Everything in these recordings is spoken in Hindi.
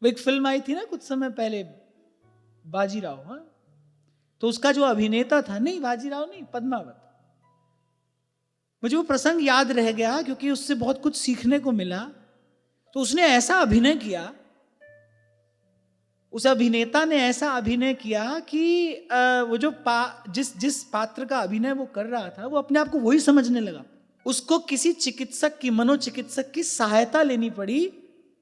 वो एक फिल्म आई थी ना कुछ समय पहले, बाजीराव, हाँ, तो उसका जो अभिनेता था, नहीं बाजीराव नहीं, पद्मावत, मुझे वो प्रसंग याद रह गया क्योंकि उससे बहुत कुछ सीखने को मिला। तो उसने ऐसा अभिनय किया, उस अभिनेता ने ऐसा अभिनय किया कि वो जो जिस पात्र का अभिनय वो कर रहा था वो अपने आप को वही समझने लगा। उसको किसी चिकित्सक की, मनोचिकित्सक की सहायता लेनी पड़ी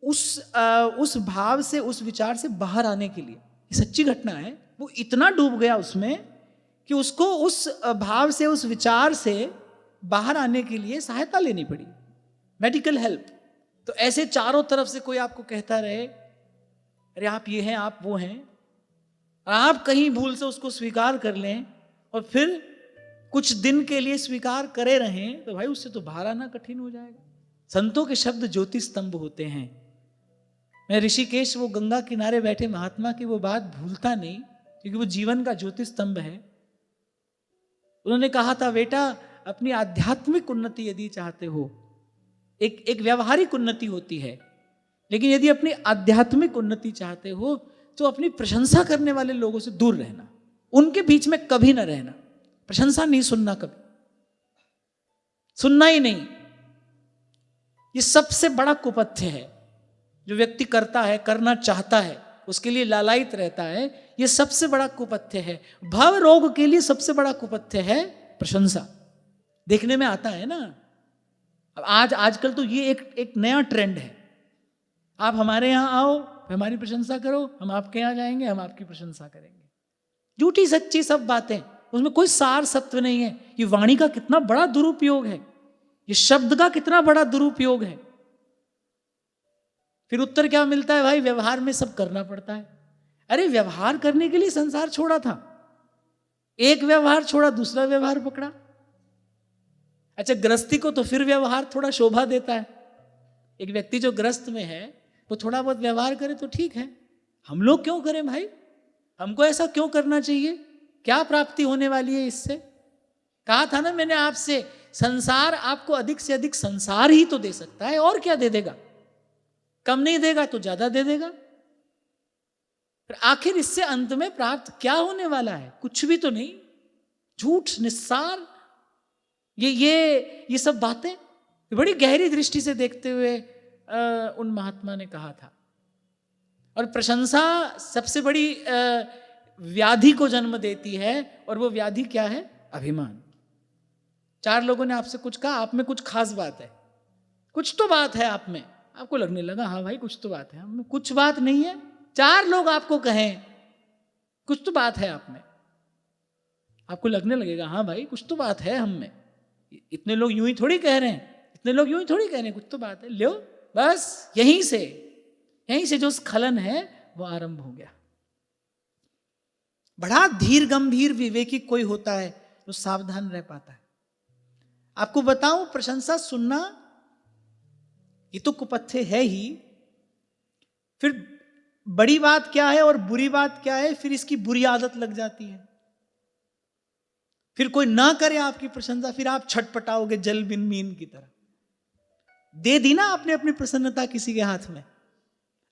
उस भाव से, उस विचार से बाहर आने के लिए। ये सच्ची घटना है। वो इतना डूब गया उसमें कि उसको उस भाव से, उस विचार से बाहर आने के लिए सहायता लेनी पड़ी, मेडिकल हेल्प। तो ऐसे चारों तरफ से कोई आपको कहता रहे अरे आप ये हैं, आप वो हैं, आप कहीं भूल से उसको स्वीकार कर लें और फिर कुछ दिन के लिए स्वीकार करे रहें, तो भाई उससे तो बाहर आना कठिन हो जाएगा। संतों के शब्द ज्योति स्तंभ होते हैं। मैं ऋषिकेश वो गंगा किनारे बैठे महात्मा की वो बात भूलता नहीं, क्योंकि वो जीवन का ज्योति स्तंभ है। उन्होंने कहा था, बेटा अपनी आध्यात्मिक उन्नति यदि चाहते हो, एक व्यवहारिक उन्नति होती है, लेकिन यदि अपनी आध्यात्मिक उन्नति चाहते हो तो अपनी प्रशंसा करने वाले लोगों से दूर रहना, उनके बीच में कभी ना रहना। प्रशंसा नहीं सुनना, कभी सुनना ही नहीं। ये सबसे बड़ा कुपथ्य है जो व्यक्ति करता है, करना चाहता है, उसके लिए लालायित रहता है। ये सबसे बड़ा कुपथ्य है। भव रोग के लिए सबसे बड़ा कुपथ्य है प्रशंसा। देखने में आता है ना, अब आजकल तो ये एक नया ट्रेंड है। आप हमारे यहां आओ, हमारी प्रशंसा करो, हम आपके यहां जाएंगे, हम आपकी प्रशंसा करेंगे। झूठी सच्ची सब बातें, उसमें कोई सार सत्व नहीं है। ये वाणी का कितना बड़ा दुरुपयोग है, ये शब्द का कितना बड़ा दुरुपयोग है। फिर उत्तर क्या मिलता है? भाई व्यवहार में सब करना पड़ता है। अरे व्यवहार करने के लिए संसार छोड़ा था, एक व्यवहार छोड़ा, दूसरा व्यवहार पकड़ा। अच्छा, गृहस्थी को तो फिर व्यवहार थोड़ा शोभा देता है। एक व्यक्ति जो ग्रस्त में है वो थोड़ा बहुत व्यवहार करे तो ठीक है। हम लोग क्यों करें भाई? हमको ऐसा क्यों करना चाहिए? क्या प्राप्ति होने वाली है इससे? कहा था ना मैंने आपसे, संसार आपको अधिक से अधिक संसार ही तो दे सकता है, और क्या दे देगा? कम नहीं देगा तो ज्यादा दे देगा। फिर आखिर इससे अंत में प्राप्त क्या होने वाला है? कुछ भी तो नहीं। झूठ, निस्सार, ये सब बातें बड़ी गहरी दृष्टि से देखते हुए उन महात्मा ने कहा था। और प्रशंसा सबसे बड़ी व्याधि को जन्म देती है, और वो व्याधि क्या है? अभिमान। चार लोगों ने आपसे कुछ कहा, आप में कुछ खास बात है, कुछ तो बात है आप में, आपको लगने लगा हाँ भाई कुछ तो बात है। हम में कुछ बात नहीं है। चार लोग आपको कहें कुछ तो बात है आप में, आपको लगने लगेगा हाँ भाई कुछ तो बात है हम में। इतने लोग यूं ही थोड़ी कह रहे हैं, इतने लोग यूं ही थोड़ी कह रहे हैं, कुछ तो बात है। लो बस यहीं से जो स्खलन है वो आरंभ हो गया। बड़ा धीर गंभीर विवेकी कोई होता है जो सावधान रह पाता है। आपको बताऊं, प्रशंसा सुनना ये तो कुपथ्य है ही, फिर बड़ी बात क्या है और बुरी बात क्या है? फिर इसकी बुरी आदत लग जाती है। फिर कोई ना करे आपकी प्रशंसा, फिर आप छटपटाओगे जल बिन मीन की तरह। दे दी ना आपने अपनी प्रसन्नता किसी के हाथ में,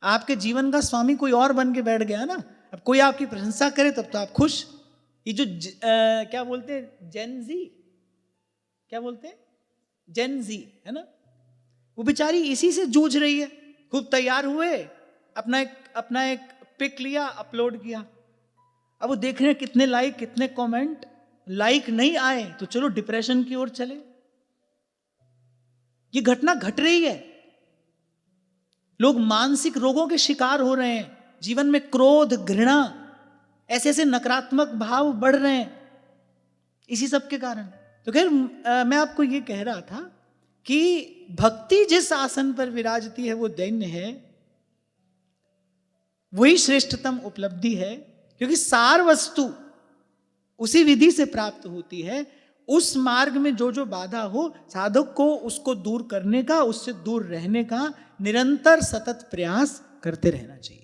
आपके जीवन का स्वामी कोई और बन के बैठ गया ना। अब कोई आपकी प्रशंसा करे तब तो आप खुश। ये जो क्या बोलते हैं, जेन-जी, क्या बोलते हैं, जेन-जी है ना, वो बेचारी इसी से जूझ रही है। खूब तैयार हुए, अपना एक पिक लिया, अपलोड किया। अब वो देख रहे हैं कितने लाइक, कितने कमेंट। लाइक नहीं आए तो चलो डिप्रेशन की ओर चले। ये घटना घट रही है। लोग मानसिक रोगों के शिकार हो रहे हैं। जीवन में क्रोध, घृणा, ऐसे नकारात्मक भाव बढ़ रहे हैं इसी सब के कारण। तो खैर मैं आपको ये कह रहा था कि भक्ति जिस आसन पर विराजती है वो दैन्य है, वही श्रेष्ठतम उपलब्धि है, क्योंकि सार वस्तु उसी विधि से प्राप्त होती है। उस मार्ग में जो जो बाधा हो, साधक को उसको दूर करने का, उससे दूर रहने का निरंतर सतत प्रयास करते रहना चाहिए।